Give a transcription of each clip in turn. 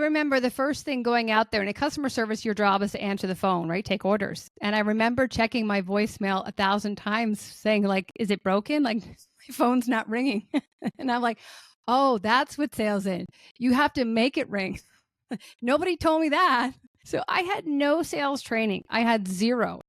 remember the first thing going out there, and in customer service, your job is to answer the phone, right? Take orders. And I remember checking my voicemail 1,000 times saying like, is it broken? Like my phone's not ringing. And I'm like, oh, that's what sales is. You have to make it ring. Nobody told me that. So I had no sales training. I had zero.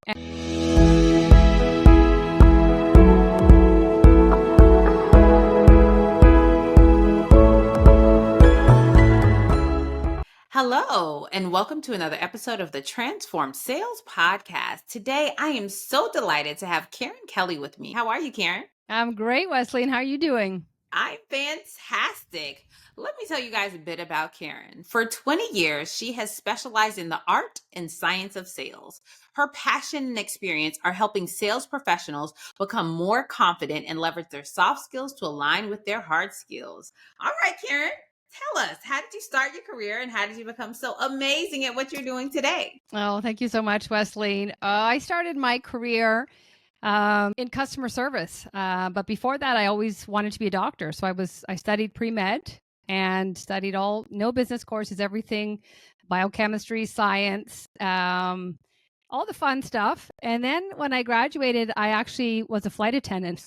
Hello, and welcome to another episode of the Transformed Sales Podcast. Today, I am so delighted to have Karen Kelly with me. How are you, Karen? I'm great, Wesley. And how are you doing? I'm fantastic. Let me tell you guys a bit about Karen. For 20 years, she has specialized in the art and science of sales. Her passion and experience are helping sales professionals become more confident and leverage their soft skills to align with their hard skills. All right, Karen, tell us, how did you start your career and how did you become so amazing at what you're doing today? Oh, thank you so much, Wesley. I started my career in customer service. But before that, I always wanted to be a doctor. So I studied pre-med and studied no business courses, everything, biochemistry, science, all the fun stuff. And then when I graduated, I actually was a flight attendant.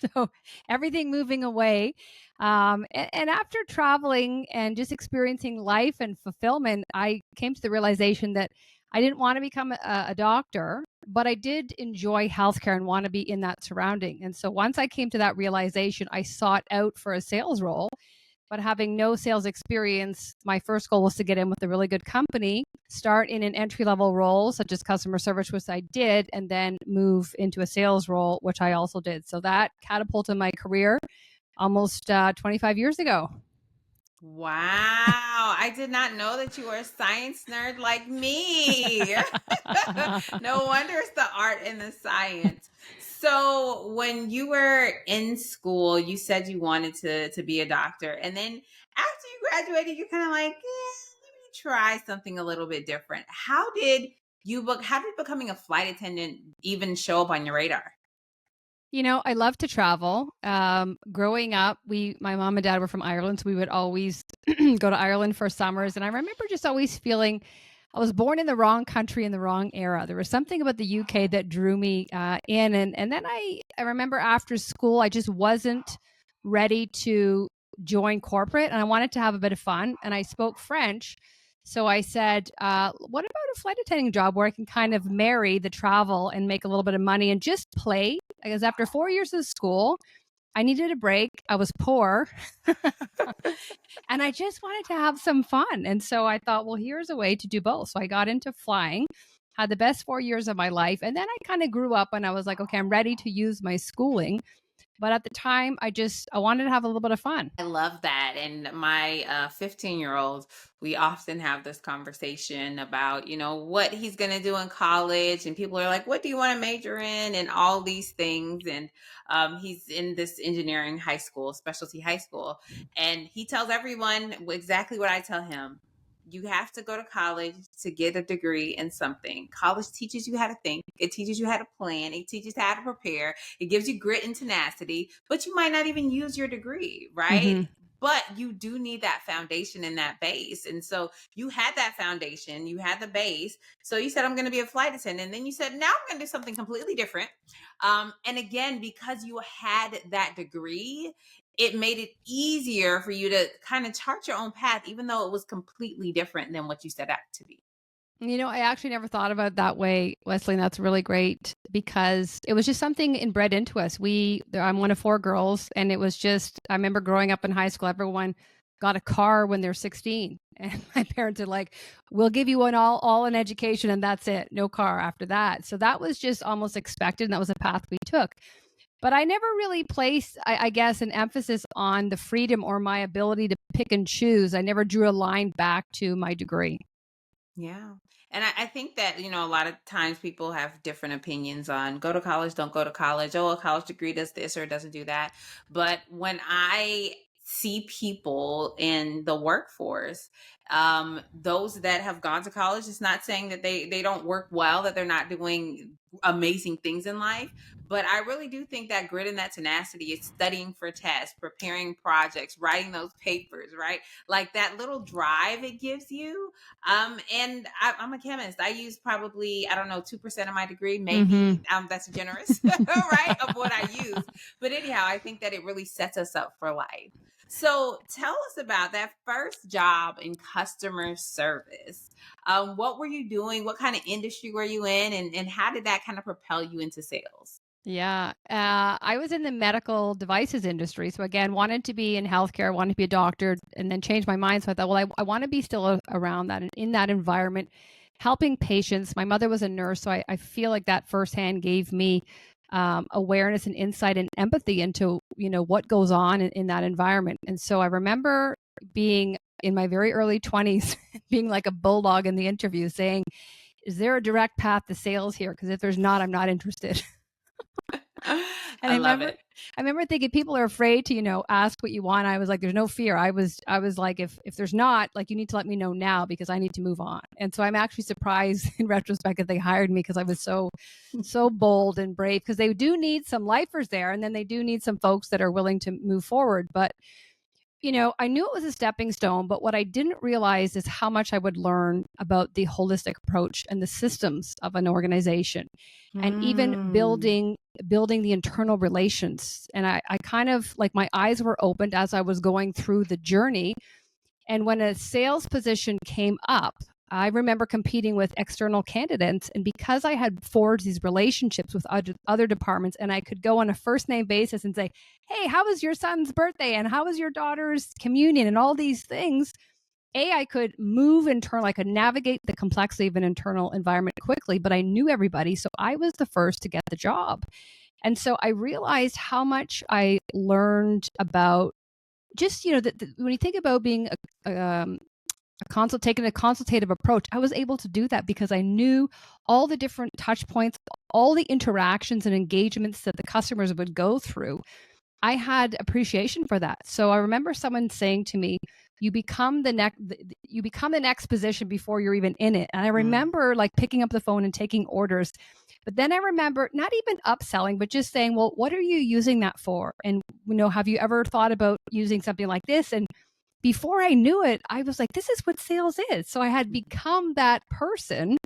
So everything moving away. And after traveling and just experiencing life and fulfillment, I came to the realization that I didn't want to become a doctor, but I did enjoy healthcare and want to be in that surrounding. And so once I came to that realization, I sought out for a sales role. But having no sales experience, my first goal was to get in with a really good company, start in an entry-level role, such as customer service, which I did, and then move into a sales role, which I also did. So that catapulted my career almost 25 years ago. Wow, I did not know that you were a science nerd like me. No wonder it's the art and the science. So when you were in school, you said you wanted to be a doctor. And then after you graduated, you're kind of like, let me try something a little bit different. How did becoming a flight attendant even show up on your radar? You know, I love to travel. Growing up, my mom and dad were from Ireland, so we would always go to Ireland for summers. And I remember just always feeling I was born in the wrong country in the wrong era. There was something about the UK that drew me in. And then I remember after school, I just wasn't ready to join corporate and I wanted to have a bit of fun. And I spoke French. So I said, what about a flight attending job where I can kind of marry the travel and make a little bit of money and just play? Because after 4 years of school, I needed a break. I was poor and I just wanted to have some fun. And so I thought, well, here's a way to do both. So I got into flying, had the best 4 years of my life. And then I kind of grew up and I was like, okay, I'm ready to use my schooling. But at the time, I wanted to have a little bit of fun. I love that. And my 15-year-old, we often have this conversation about, what he's going to do in college. And people are like, what do you want to major in? And all these things. And he's in this engineering high school, specialty high school. And he tells everyone exactly what I tell him. You have to go to college to get a degree in something. College teaches you how to think. It teaches you how to plan. It teaches you how to prepare. It gives you grit and tenacity, but you might not even use your degree, right? Mm-hmm. But you do need that foundation and that base. And so you had that foundation, you had the base. So you said, I'm going to be a flight attendant. And then you said, now I'm going to do something completely different. And again, because you had that degree, it made it easier for you to kind of chart your own path, even though it was completely different than what you set out to be. You know, I actually never thought about it that way, Wesley. And that's really great because it was just something inbred into us. I'm one of 4 girls, and it was just, I remember growing up in high school, everyone got a car when they're 16. And my parents are like, we'll give you all an education and that's it. No car after that. So that was just almost expected. And that was a path we took. But I never really placed, I guess, an emphasis on the freedom or my ability to pick and choose. I never drew a line back to my degree. Yeah. And I think that, a lot of times people have different opinions on go to college, don't go to college. Oh, a college degree does this or doesn't do that. But when I see people in the workforce, those that have gone to college, it's not saying that they don't work well, that they're not doing amazing things in life. But I really do think that grit and that tenacity is studying for tests, preparing projects, writing those papers, right? Like that little drive it gives you. And I'm a chemist. I use probably, I don't know, 2% of my degree, Hmm. maybe that's generous, right? Of what I use. But anyhow, I think that it really sets us up for life. So tell us about that first job in customer service. What were you doing? What kind of industry were you in? And how did that kind of propel you into sales? Yeah. I was in the medical devices industry. So again, wanted to be in healthcare, wanted to be a doctor, and then changed my mind. So I thought, well, I want to be still around that and in that environment, helping patients. My mother was a nurse. So I feel like that firsthand gave me awareness and insight and empathy into, what goes on in that environment. And so I remember being in my very early 20s, being like a bulldog in the interview saying, is there a direct path to sales here? Because if there's not, I'm not interested. And I love it. I remember thinking people are afraid to, ask what you want. I was like, there's no fear. I was like, if there's not, like, you need to let me know now because I need to move on. And so I'm actually surprised in retrospect that they hired me because I was so bold and brave because they do need some lifers there. And then they do need some folks that are willing to move forward. But I knew it was a stepping stone, but what I didn't realize is how much I would learn about the holistic approach and the systems of an organization and even Mm. building the internal relations. And I kind of like my eyes were opened as I was going through the journey. And when a sales position came up, I remember competing with external candidates. And because I had forged these relationships with other departments, and I could go on a first name basis and say, hey, how was your son's birthday? And how was your daughter's communion? And all these things. I could move internal, I could navigate the complexity of an internal environment quickly, but I knew everybody. So I was the first to get the job. And so I realized how much I learned about just, when you think about being taking a consultative approach, I was able to do that because I knew all the different touch points, all the interactions and engagements that the customers would go through. I had appreciation for that. So I remember someone saying to me, you become the next position before you're even in it. And I Mm. remember like picking up the phone and taking orders. But then I remember not even upselling, but just saying, well, what are you using that for? And have you ever thought about using something like this? And before I knew it, I was like, this is what sales is. So I had become that person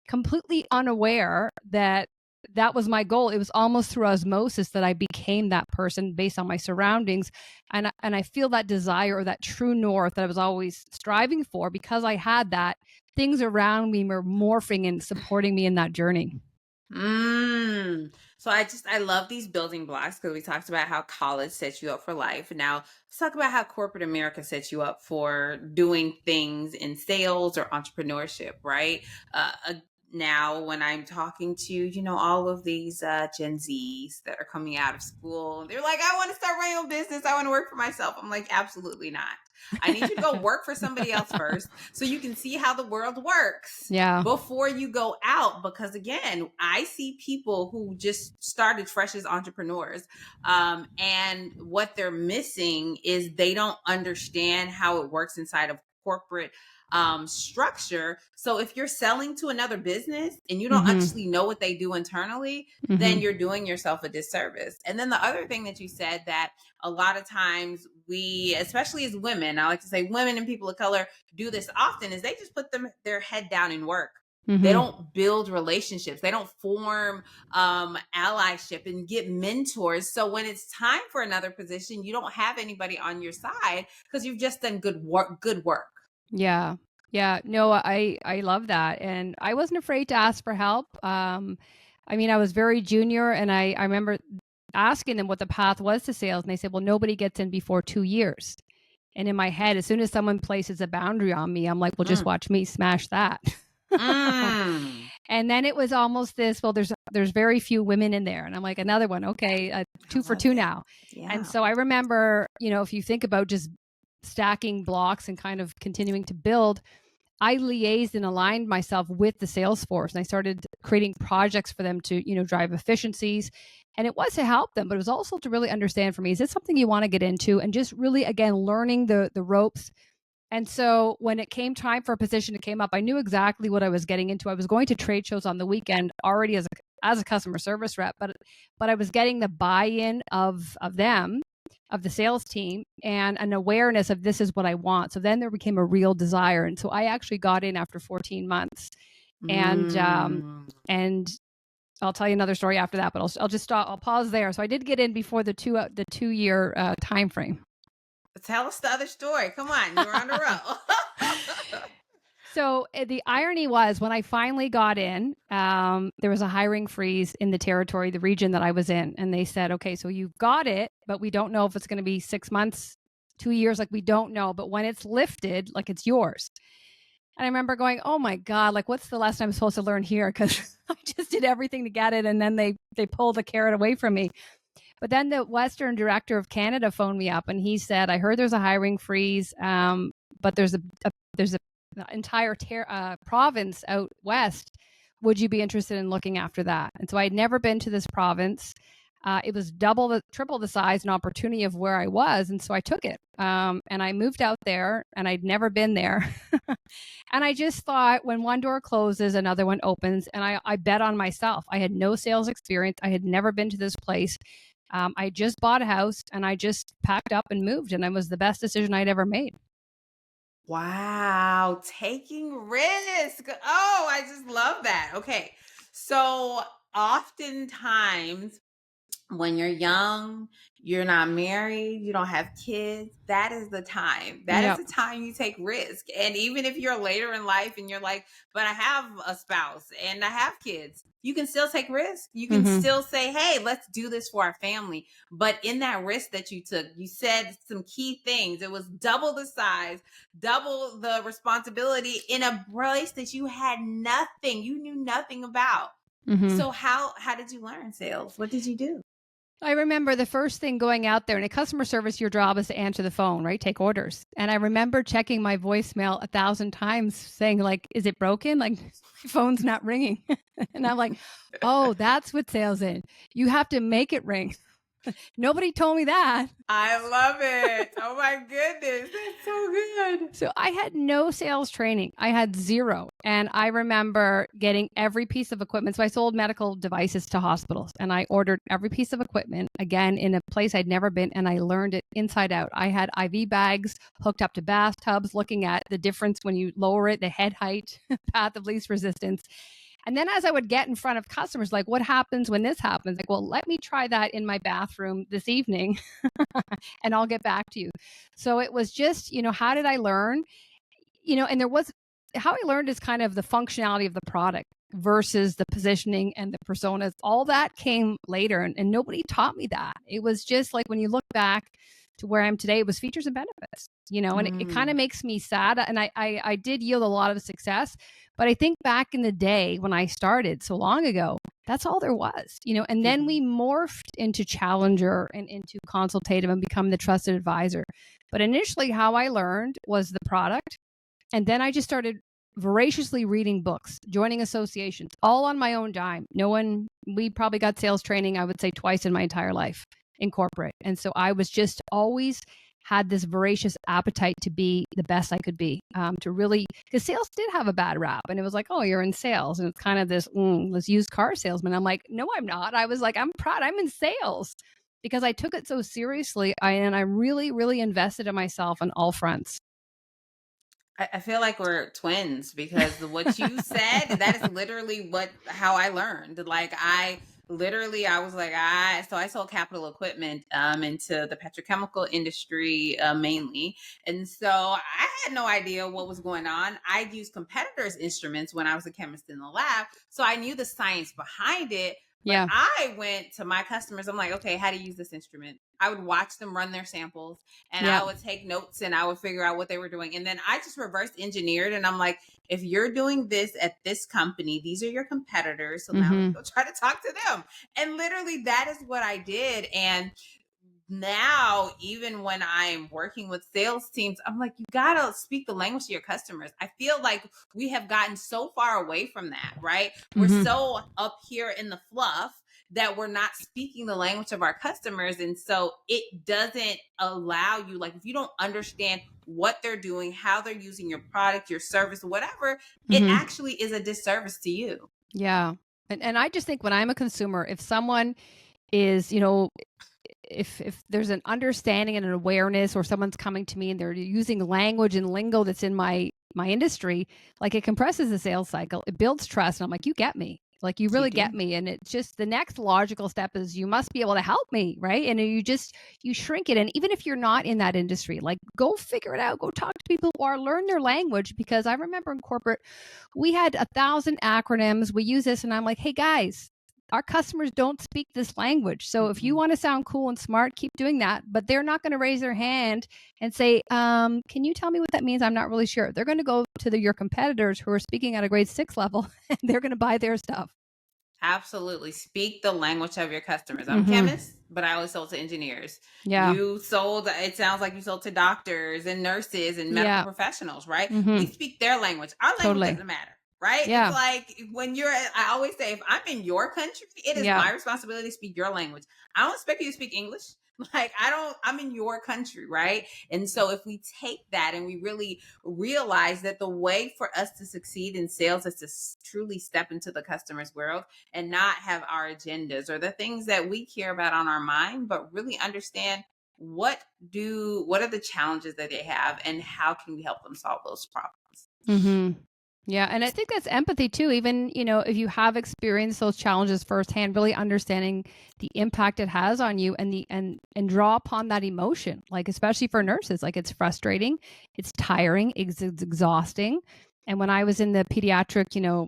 completely unaware that that was my goal. It was almost through osmosis that I became that person based on my surroundings. And I feel that desire or that true north that I was always striving for because I had that. Things around me were morphing and supporting me in that journey. So I love these building blocks because we talked about how college sets you up for life. Now let's talk about how corporate America sets you up for doing things in sales or entrepreneurship, right? Uh, Now when I'm talking to, all of these Gen Zs that are coming out of school, they're like, I want to start my own business. I want to work for myself. I'm like, absolutely not. I need you to go work for somebody else first so you can see how the world works Yeah. before you go out, because again, I see people who just started fresh as entrepreneurs, and what they're missing is they don't understand how it works inside of corporate structure. So if you're selling to another business and you don't Mm-hmm. actually know what they do internally, then Mm-hmm. you're doing yourself a disservice. And then the other thing that you said, that a lot of times we, especially as women, I like to say women and people of color do this often, is they just put their head down and work. They Mm-hmm. don't build relationships. They don't form allyship and get mentors. So when it's time for another position, you don't have anybody on your side because you've just done good work. Good work. Yeah. Yeah. No, I love that. And I wasn't afraid to ask for help. I mean, I was very junior and I remember asking them what the path was to sales. And they said, well, nobody gets in before 2 years. And in my head, as soon as someone places a boundary on me, I'm like, well, just Mm. watch me smash that. Mm. And then it was almost this, well, there's very few women in there. And I'm like, another one. Okay. I Two for love two it. now. And Yeah. so I remember, if you think about just stacking blocks and kind of continuing to build, I liaised and aligned myself with the sales force and I started creating projects for them to, drive efficiencies. And it was to help them, but it was also to really understand for me, is this something you want to get into? And just really, again, learning the ropes. And so when it came time for a position that came up, I knew exactly what I was getting into. I was going to trade shows on the weekend already as a customer service rep, but I was getting the buy-in of them, of the sales team, and an awareness of this is what I want. So then there became a real desire, and so I actually got in after 14 months, and Mm. and I'll tell you another story after that, but I'll just stop. I'll pause there. So I did get in before the 2 year time frame. Tell us the other story. Come on, you're on the roll. So the irony was when I finally got in, there was a hiring freeze in the territory, the region that I was in, and they said, "Okay, so you've got it, but we don't know if it's going to be 6 months, 2 years. Like we don't know, but when it's lifted, like it's yours." And I remember going, "Oh my god! Like what's the lesson I'm supposed to learn here?" Because I just did everything to get it, and then they pulled the carrot away from me. But then the Western director of Canada phoned me up, and he said, "I heard there's a hiring freeze, but there's a entire province out west. Would you be interested in looking after that?" And so I'd never been to this province. It was triple the size and opportunity of where I was, and so I took it. And I moved out there, and I'd never been there. And I just thought, when one door closes, another one opens, and I bet on myself. I had no sales experience. I had never been to this place. I just bought a house, and I just packed up and moved, and it was the best decision I'd ever made. Wow, taking risk. Oh, I just love that. Okay. So oftentimes when you're young, you're not married, you don't have kids, that is the time. That is Yep. the time you take risk. And even if you're later in life and you're like, but I have a spouse and I have kids, you can still take risk. You can Mm-hmm. still say, hey, let's do this for our family. But in that risk that you took, you said some key things. It was double the size, double the responsibility in a place that you had nothing, you knew nothing about. Mm-hmm. So how did you learn sales? What did you do? I remember the first thing going out there in a customer service, your job is to answer the phone, right? Take orders. And I remember checking my voicemail 1,000 times saying, like, is it broken? Like, my phone's not ringing. And I'm like, oh, that's what sales is. You have to make it ring. Nobody told me that. I love it. Oh my goodness. That's so good. So I had no sales training. I had zero. And I remember getting every piece of equipment. So I sold medical devices to hospitals, and I ordered every piece of equipment again in a place I'd never been, and I learned it inside out. I had IV bags hooked up to bathtubs, looking at the difference when you lower it, the head height, path of least resistance. And then as I would get in front of customers, like, what happens when this happens? Like, well, let me try that in my bathroom this evening and I'll get back to you. So it was just, how did I learn? And there was, how I learned is kind of the functionality of the product versus the positioning and the personas. All that came later, and nobody taught me that. It was just like, when you look back to where I am today, it was features and benefits, and it kind of Mm, makes me sad. And I did yield a lot of success, but I think back in the day when I started so long ago, that's all there was, and then mhm. we morphed into challenger and into consultative and become the trusted advisor. But initially, how I learned was the product. And then I just started voraciously reading books, joining associations, all on my own dime. No one, we probably got sales training, I would say, twice in my entire life in corporate. And so I was just always had this voracious appetite to be the best I could be, to really, because sales did have a bad rap. And it was like, oh, you're in sales. And it's kind of this used car salesman. I'm like, no, I'm not. I was like, I'm proud. I'm in sales because I took it so seriously. And I really, really invested in myself on all fronts. I feel like we're twins because what you said, that is literally how I learned. Like I was like, I sold capital equipment into the petrochemical industry mainly. And so I had no idea what was going on. I used competitors' instruments when I was a chemist in the lab. So I knew the science behind it. But Yeah. I went to my customers. I'm like, okay, how to use this instrument? I would watch them run their samples, and Yeah. I would take notes and I would figure out what they were doing. And then I just reverse engineered, and I'm like, if you're doing this at this company, these are your competitors. So now let's Mm-hmm. go try to talk to them. And literally that is what I did. And now, even when I'm working with sales teams, I'm like, you gotta speak the language of your customers. I feel like we have gotten so far away from that, right? We're Mm-hmm. so up here in the fluff that we're not speaking the language of our customers. And so it doesn't allow you, like, if you don't understand what they're doing, how they're using your product, your service, whatever, it Mm-hmm. actually is a disservice to you. Yeah. And I just think when I'm a consumer, if someone is, if there's an understanding and an awareness, or someone's coming to me and they're using language and lingo that's in my industry, like, it compresses the sales cycle, it builds trust, and I'm like, you get me, like, you You really get do. me. And it's just the next logical step is you must be able to help me, right? And you shrink it. And even if you're not in that industry, like, go figure it out, go talk to people who are, learn their language. Because I remember in corporate, we had 1,000 acronyms, we use this, and I'm like, hey guys, our customers don't speak this language. So if you Mm-mm. want to sound cool and smart, keep doing that. But they're not going to raise their hand and say, can you tell me what that means? I'm not really sure. They're going to go to your competitors who are speaking at a grade 6 level, and they're going to buy their stuff. Absolutely. Speak the language of your customers. I'm a Mm-hmm. chemist, but I always sold to engineers. Yeah. You sold, it sounds like you sold to doctors and nurses and medical Yeah. professionals, right? We Mm-hmm. speak their language. Our language Totally. doesn't matter, right? It's Yeah. like when I always say, if I'm in your country, it is Yeah. my responsibility to speak your language. I don't expect you to speak English. I'm in your country, right? And so if we take that and we really realize that the way for us to succeed in sales is to truly step into the customer's world and not have our agendas or the things that we care about on our mind, but really understand what are the challenges that they have and how can we help them solve those problems. Mm-hmm. Yeah, and I think that's empathy too. Even, if you have experienced those challenges firsthand, really understanding the impact it has on you, and draw upon that emotion. Like, especially for nurses, like, it's frustrating, it's tiring, it's exhausting. And when I was in the pediatric,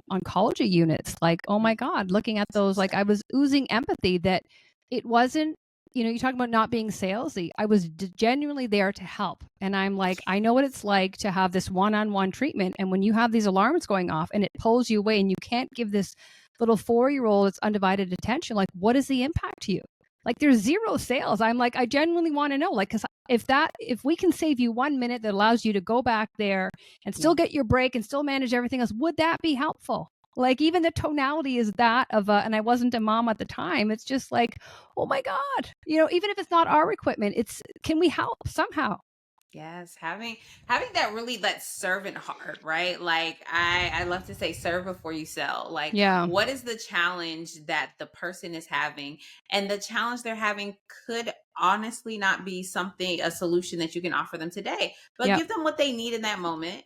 oncology units, like, oh my God, looking at those, like, I was oozing empathy that it wasn't, you talk about not being salesy. I was genuinely there to help. And I'm like, I know what it's like to have this one-on-one treatment. And when you have these alarms going off and it pulls you away and you can't give this little 4-year-old its undivided attention, like, what is the impact to you? Like, there's zero sales. I'm like, I genuinely want to know, like, because if we can save you 1 minute that allows you to go back there and still Yeah. get your break and still manage everything else, would that be helpful? Like, even the tonality is that of and I wasn't a mom at the time. It's just like, oh my God, even if it's not our equipment, can we help somehow? Yes, having that really that servant heart, right? Like I love to say serve before you sell. Like Yeah. what is the challenge that the person is having? And the challenge they're having could honestly not be something a solution that you can offer them today, but Yep. give them what they need in that moment,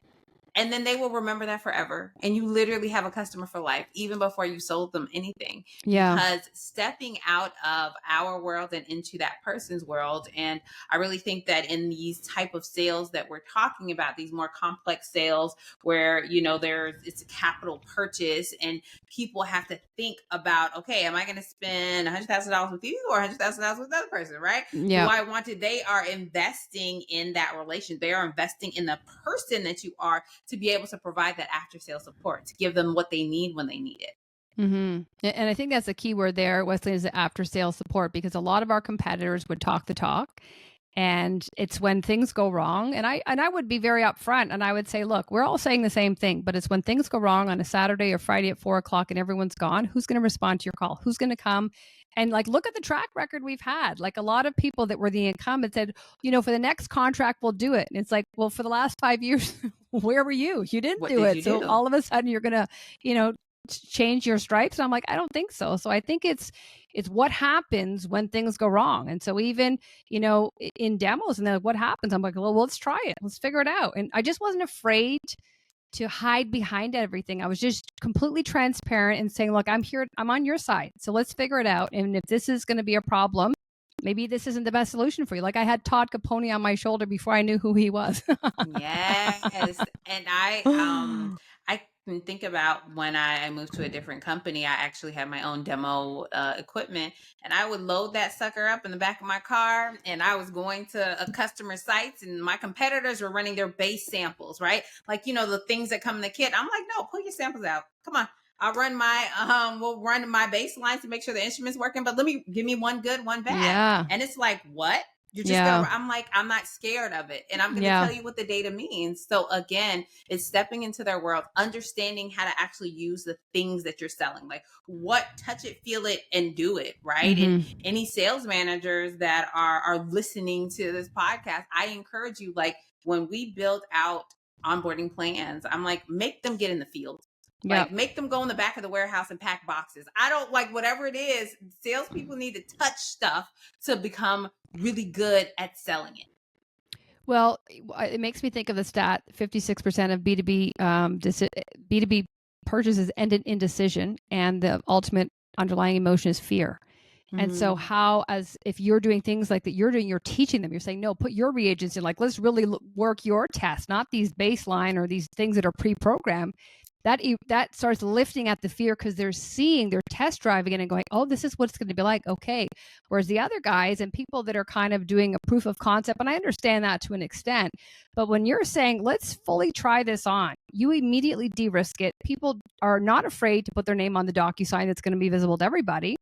and then they will remember that forever. And you literally have a customer for life, even before you sold them anything, Yeah. because stepping out of our world and into that person's world. And I really think that in these type of sales that we're talking about, these more complex sales where, it's a capital purchase and people have to think about, okay, am I going to spend $100,000 with you or $100,000 with another person, right? Do Yeah. I want to? They are investing in that relation. They are investing in the person that you are to be able to provide that after sale support, to give them what they need when they need it. Mm-hmm. And I think that's a key word there, Wesley, is the after sales support, because a lot of our competitors would talk the talk. And it's when things go wrong. And I would be very upfront and I would say, look, we're all saying the same thing, but it's when things go wrong on a Saturday or Friday at 4 o'clock and everyone's gone, who's going to respond to your call? Who's going to come? And, like, look at the track record we've had. Like, a lot of people that were the incumbent said, for the next contract, we'll do it. And it's like, well, for the last 5 years, where were you? You didn't What do did it. you So do? all of a sudden you're going to, you know, change your stripes. And I'm like, I don't think so. So I think it's what happens when things go wrong. And so even, in demos, and they're like, what happens? I'm like, well, let's try it. Let's figure it out. And I just wasn't afraid to hide behind everything. I was just completely transparent and saying, look, I'm here, I'm on your side. So let's figure it out. And if this is going to be a problem, maybe this isn't the best solution for you. Like, I had Todd Capone on my shoulder before I knew who he was. Yes. And I can think about when I moved to a different company, I actually had my own demo equipment, and I would load that sucker up in the back of my car, and I was going to a customer sites and my competitors were running their base samples, right? Like, the things that come in the kit. I'm like, no, pull your samples out. Come on. We'll run my baselines to make sure the instrument's working, but give me one good, one bad. Yeah. And it's like, what? You're just Yeah. gonna, I'm like, I'm not scared of it. And I'm gonna Yeah. tell you what the data means. So again, it's stepping into their world, understanding how to actually use the things that you're selling. Like what, touch it, feel it, and do it, right? And Mm-hmm. any sales managers that are listening to this podcast, I encourage you, like when we build out onboarding plans, I'm like, make them get in the field. Yeah. Like, make them go in the back of the warehouse and pack boxes. I don't like whatever it is. Salespeople need to touch stuff to become really good at selling it. Well, it makes me think of the stat: 56% of B2B B2B purchases end in indecision, and the ultimate underlying emotion is fear. And so, Mm. how, as if you're doing things like that, you're teaching them. You're saying, no, put your reagents in. Like, let's really work your test, not these baseline or these things that are pre-programmed. That starts lifting at the fear because they're test driving it and going, oh, this is what it's going to be like. Okay. Whereas the other guys and people that are kind of doing a proof of concept, and I understand that to an extent, but when you're saying, let's fully try this on, you immediately de-risk it. People are not afraid to put their name on the DocuSign that's going to be visible to everybody,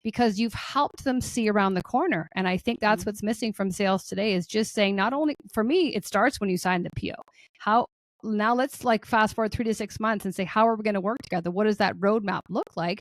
because you've helped them see around the corner. And I think that's what's missing from sales today, is just saying, not only for me, it starts when you sign the PO. How now let's like fast forward 3 to 6 months and say, how are we going to work together? What does that roadmap look like?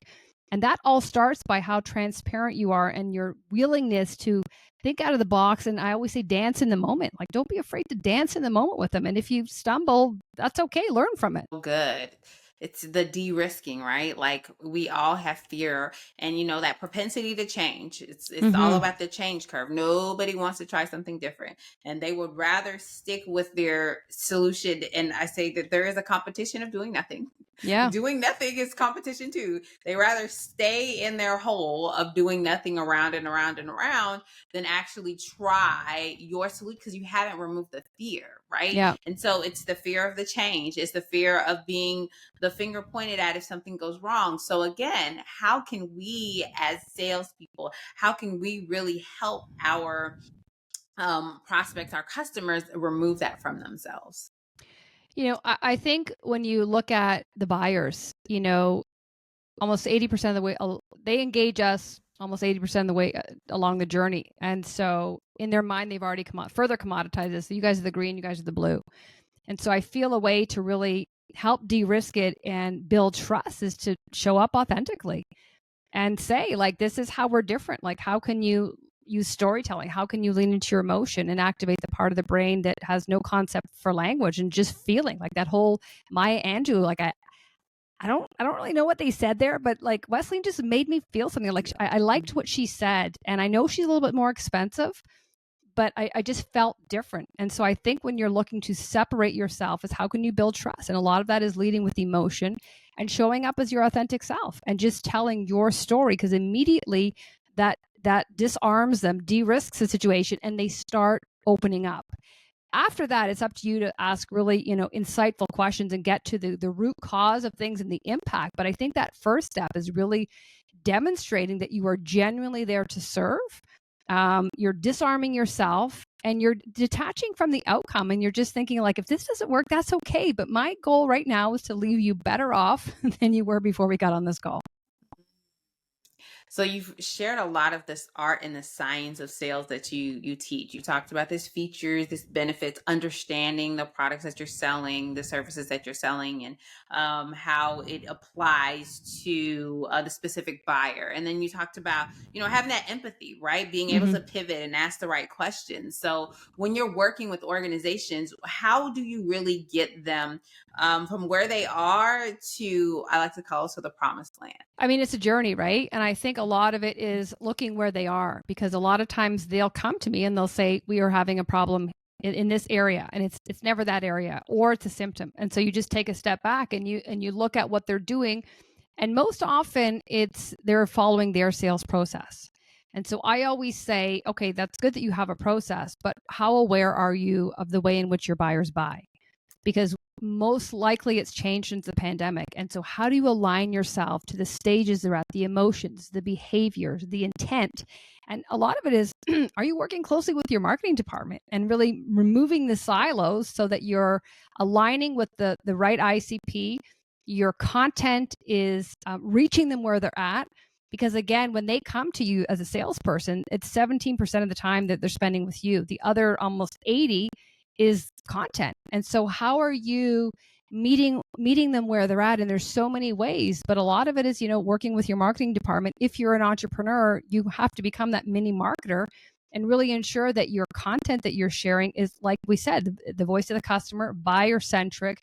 And that all starts by how transparent you are and your willingness to think out of the box. And I always say, dance in the moment. Like, don't be afraid to dance in the moment with them. And if you stumble, that's okay. Learn from it. Good. It's the de-risking, right? Like, we all have fear, and that propensity to change. It's all about the change curve. Nobody wants to try something different, and they would rather stick with their solution. And I say that there is a competition of doing nothing. Yeah. Doing nothing is competition too. They rather stay in their hole of doing nothing around and around and around than actually try your solution, because you haven't removed the fear, right? Yeah. And so it's the fear of the change. It's the fear of being the finger pointed at if something goes wrong. So again, how can we as salespeople, how can we really help our prospects, our customers, remove that from themselves? I think when you look at the buyers, almost 80% of the way, they engage us almost 80% of the way along the journey. And so in their mind, they've already further commoditized this. So you guys are the green, you guys are the blue. And so I feel a way to really help de-risk it and build trust is to show up authentically and say, like, this is how we're different. Like, how can you use storytelling? How can you lean into your emotion and activate the part of the brain that has no concept for language and just feeling? Like that whole Maya Angelou, like I don't really know what they said there, but like Wesley just made me feel something. Like I liked what she said, and I know she's a little bit more expensive, but I just felt different. And so I think when you're looking to separate yourself, is how can you build trust? And a lot of that is leading with emotion and showing up as your authentic self and just telling your story, because immediately that disarms them, de-risks the situation, and they start opening up. After that, it's up to you to ask really, insightful questions and get to the root cause of things and the impact. But I think that first step is really demonstrating that you are genuinely there to serve. You're disarming yourself and you're detaching from the outcome, and you're just thinking, like, if this doesn't work, that's okay. But my goal right now is to leave you better off than you were before we got on this call. So you've shared a lot of this art and the science of sales that you teach. You talked about this features, this benefits, understanding the products that you're selling, the services that you're selling, and how it applies to the specific buyer. And then you talked about having that empathy, right? Being able to pivot and ask the right questions. So when you're working with organizations, how do you really get them from where they are to, I like to call it, to the promised land? I mean, it's a journey, right? And I think a lot of it is looking where they are, because a lot of times they'll come to me and they'll say, we are having a problem in this area, and it's never that area, or it's a symptom. And so you just take a step back and you look at what they're doing, and most often they're following their sales process. And so I always say, okay, that's good that you have a process, but how aware are you of the way in which your buyers buy? Because most likely it's changed since the pandemic. And so how do you align yourself to the stages they're at, the emotions, the behaviors, the intent? And a lot of it is, are you working closely with your marketing department and really removing the silos so that you're aligning with the right ICP? Your content is reaching them where they're at. Because again, when they come to you as a salesperson, it's 17% of the time that they're spending with you. The other almost 80 is content. And so how are you meeting them where they're at? And there's so many ways, but a lot of it is, working with your marketing department. If you're an entrepreneur, you have to become that mini marketer and really ensure that your content that you're sharing is, like we said, the voice of the customer, buyer centric,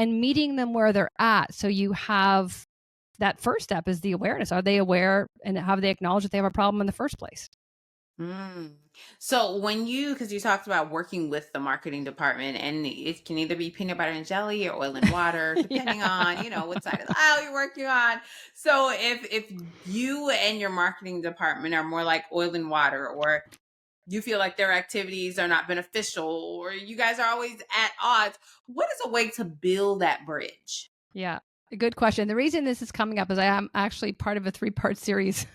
and meeting them where they're at. So you have that first step is the awareness. Are they aware, and have they acknowledged that they have a problem in the first place? Mm. So when because you talked about working with the marketing department, and it can either be peanut butter and jelly or oil and water, Yeah. depending on, what side of the aisle you're working on. So if you and your marketing department are more like oil and water, or you feel like their activities are not beneficial, or you guys are always at odds, what is a way to build that bridge? Yeah. A good question. The reason this is coming up is I am actually part of a 3-part series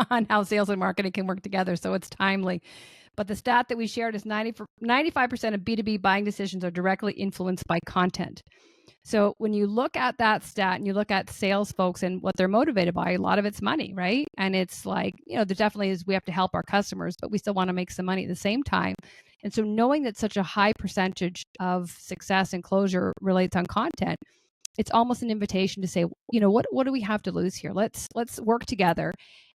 on how sales and marketing can work together. So it's timely. But the stat that we shared is 95% of B2B buying decisions are directly influenced by content. So when you look at that stat and you look at sales folks and what they're motivated by, a lot of it's money, right? And it's like, there definitely is, we have to help our customers, but we still want to make some money at the same time. And so knowing that such a high percentage of success and closure relates on content, it's almost an invitation to say, what do we have to lose here? Let's work together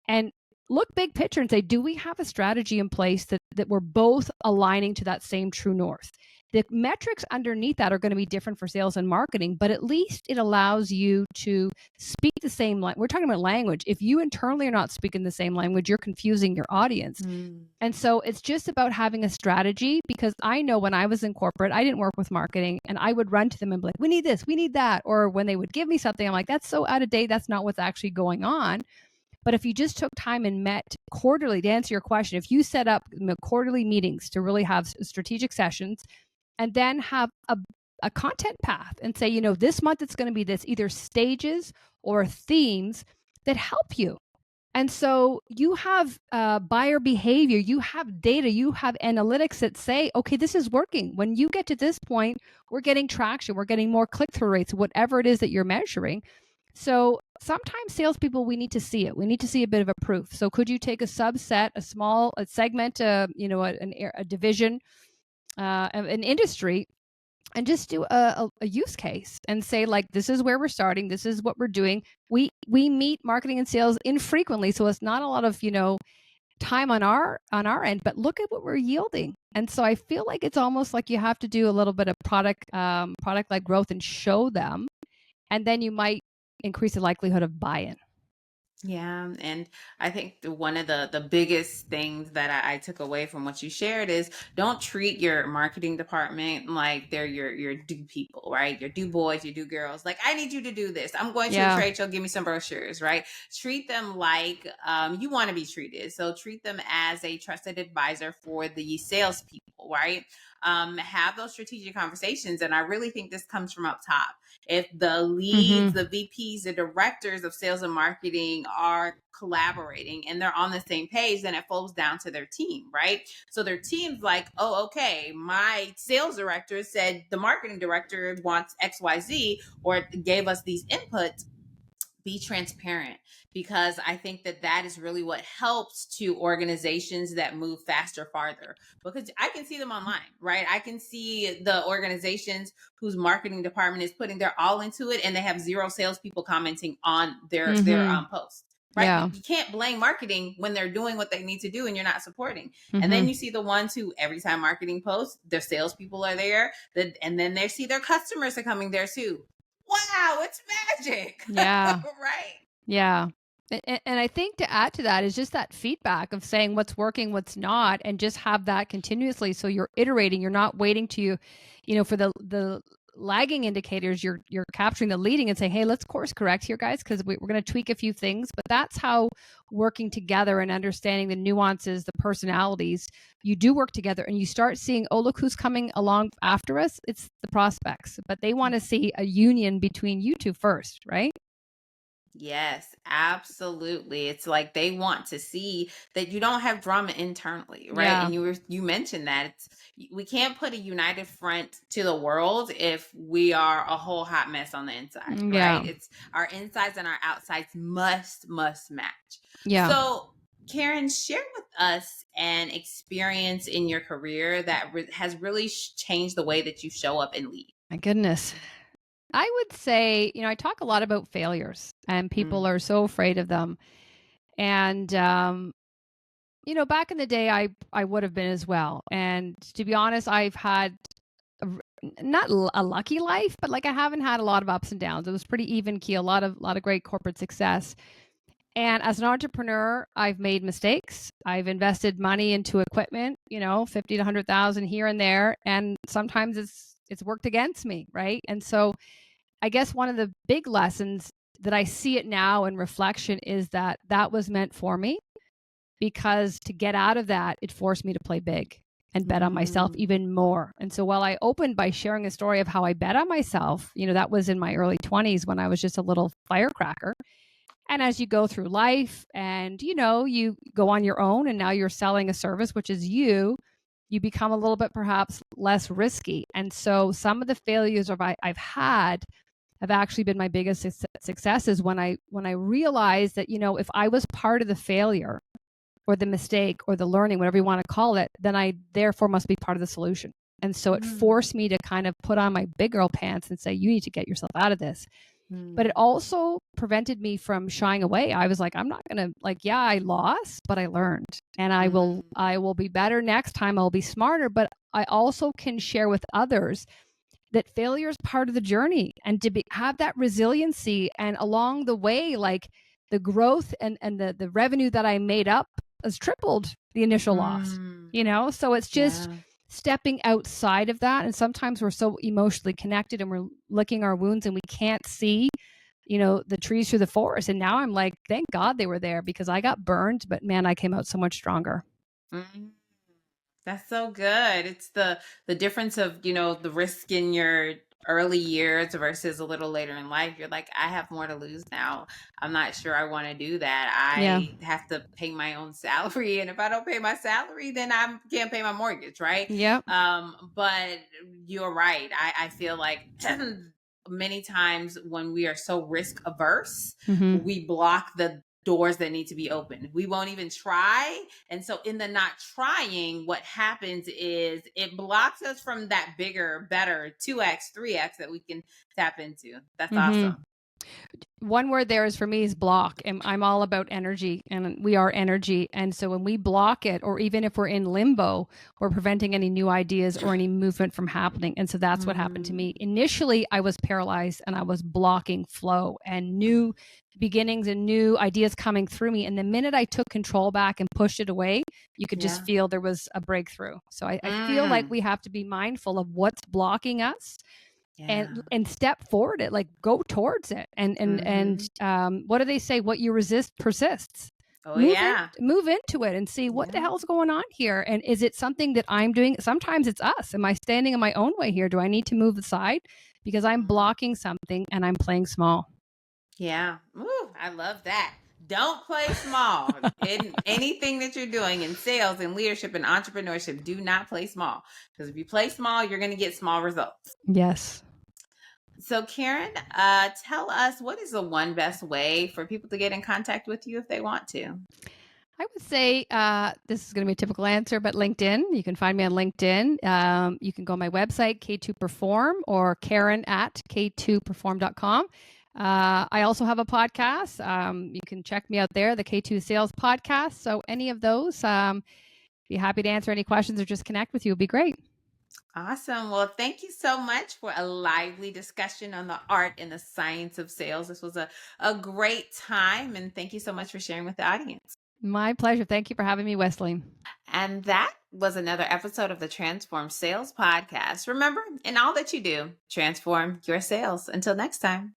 and look big picture and say, do we have a strategy in place that we're both aligning to that same true north? The metrics underneath that are going to be different for sales and marketing, but at least it allows you to speak the same language. We're talking about language. If you internally are not speaking the same language, you're confusing your audience. Mm. And so it's just about having a strategy, because I know when I was in corporate, I didn't work with marketing, and I would run to them and be like, we need this, we need that. Or when they would give me something, I'm like, that's so out of date. That's not what's actually going on. But if you just took time and met quarterly, to answer your question, if you set up quarterly meetings to really have strategic sessions, and then have a content path and say, this month it's going to be this, either stages or themes that help you. And so you have buyer behavior, you have data, you have analytics that say, okay, this is working. When you get to this point, we're getting traction, we're getting more click-through rates, whatever it is that you're measuring. So sometimes salespeople, we need to see it. We need to see a bit of a proof. So could you take a subset, a segment, a division, an industry, and just do a use case and say, like, this is where we're starting, this is what we're doing. We meet marketing and sales infrequently, so it's not a lot of time on our end, but look at what we're yielding. And so I feel like it's almost like you have to do a little bit of product led growth and show them, and then you might increase the likelihood of buy-in. Yeah, and I think one of the biggest things that I took away from what you shared is, don't treat your marketing department like they're your do people, right? Your do boys, your do girls. Like, I need you to do this. I'm going to a Yeah. trade show. Give me some brochures, right? Treat them like you want to be treated. So treat them as a trusted advisor for the salespeople, right? Have those strategic conversations, and I really think this comes from up top. If the leads, the VPs, the directors of sales and marketing are collaborating and they're on the same page, then it flows down to their team, right? So their team's like, oh, okay, my sales director said the marketing director wants XYZ, or gave us these inputs. Be transparent, because I think that is really what helps to organizations that move faster, farther, because I can see them online, right? I can see the organizations whose marketing department is putting their all into it, and they have zero salespeople commenting on their posts. Right. Yeah. You can't blame marketing when they're doing what they need to do and you're not supporting. Mm-hmm. And then you see the ones who, every time marketing posts, their salespeople are there. And then they see their customers are coming there too. Wow, it's magic. Yeah. Right. Yeah. And I think to add to that is just that feedback of saying what's working, what's not, and just have that continuously. So you're iterating, you're not waiting to, for the lagging indicators, you're capturing the leading and saying, hey, let's course correct here, guys, because we're going to tweak a few things. But that's how working together and understanding the nuances, the personalities, you do work together and you start seeing, oh, look who's coming along after us. It's the prospects, but they want to see a union between you two first, right? Yes, absolutely. It's like they want to see that you don't have drama internally, right? Yeah. And you mentioned that we can't put a united front to the world if we are a whole hot mess on the inside, Yeah. right? It's our insides and our outsides must match. Yeah. So, Karen, share with us an experience in your career that has really changed the way that you show up and lead. My goodness. I would say, I talk a lot about failures, and people are so afraid of them. And, back in the day, I would have been as well. And to be honest, I've had not a lucky life, but like I haven't had a lot of ups and downs. It was pretty even keel, a lot of great corporate success. And as an entrepreneur, I've made mistakes. I've invested money into equipment, 50 to 100,000 here and there, and sometimes it's worked against me, right? And so I guess one of the big lessons that I see it now in reflection is that that was meant for me, because to get out of that, it forced me to play big and bet on myself Mm, even more. And so while I opened by sharing a story of how I bet on myself, that was in my early 20s when I was just a little firecracker. And as you go through life and, you go on your own and now you're selling a service, which is you become a little bit perhaps less risky. And so some of the failures I've had have actually been my biggest successes when I realized that, if I was part of the failure or the mistake or the learning, whatever you want to call it, then I therefore must be part of the solution. And so it mm, forced me to kind of put on my big girl pants and say, you need to get yourself out of this. But it mm, also prevented me from shying away. I was like, I'm not going to, like, yeah, I lost, but I learned, and mm, I will be better next time. I'll be smarter, but I also can share with others that failure is part of the journey, and to have that resiliency. And along the way, like, the growth and the revenue that I made up has tripled the initial loss, mm. so it's just Yeah. stepping outside of that. And sometimes we're so emotionally connected and we're licking our wounds and we can't see, the trees through the forest. And now I'm like, thank God they were there, because I got burned, but man, I came out so much stronger. Mm. That's so good. It's the difference of, the risk in your early years versus a little later in life. You're like, I have more to lose now. I'm not sure I want to do that. Yeah. I have to pay my own salary, and if I don't pay my salary, then I can't pay my mortgage, right? Yep. But you're right. I feel like many times when we are so risk averse, Mm-hmm. we block the doors that need to be opened. We won't even try. And so in the not trying, what happens is it blocks us from that bigger, better 2x, 3x that we can tap into. That's Mm-hmm. awesome. One word there is for me is block. And I'm all about energy, and we are energy. And so when we block it, or even if we're in limbo, we're preventing any new ideas or any movement from happening. And so that's what happened to me. Mm, Initially, I was paralyzed and I was blocking flow and new beginnings and new ideas coming through me. And the minute I took control back and pushed it away, you could just yeah. feel there was a breakthrough. So I feel like Mm, we have to be mindful of what's blocking us, yeah. and step forward it, like, go towards it. And Hmm. what do they say? What you resist persists. Oh, yeah. Move into it and see what the Yeah. hell's going on here, and is it something that I'm doing? Sometimes it's us. Am I standing in my own way here? Do I need to move aside because I'm Mm, blocking something and I'm playing small? yeah. Ooh, I love that. Don't play small in anything that you're doing in sales and leadership and entrepreneurship. Do not play small, because if you play small, you're going to get small results. Yes. So, Karen, tell us, what is the one best way for people to get in contact with you if they want to? I would say this is going to be a typical answer, but LinkedIn. You can find me on LinkedIn. You can go on my website, K2Perform, or Karen at K2Perform.com. I also have a podcast. You can check me out there, the K2 Sales Podcast. So any of those, be happy to answer any questions or just connect with you. It would be great. Awesome. Well, thank you so much for a lively discussion on the art and the science of sales. This was a great time, and thank you so much for sharing with the audience. My pleasure. Thank you for having me, Wesley. And that was another episode of the Transform Sales Podcast. Remember, in all that you do, transform your sales. Until next time.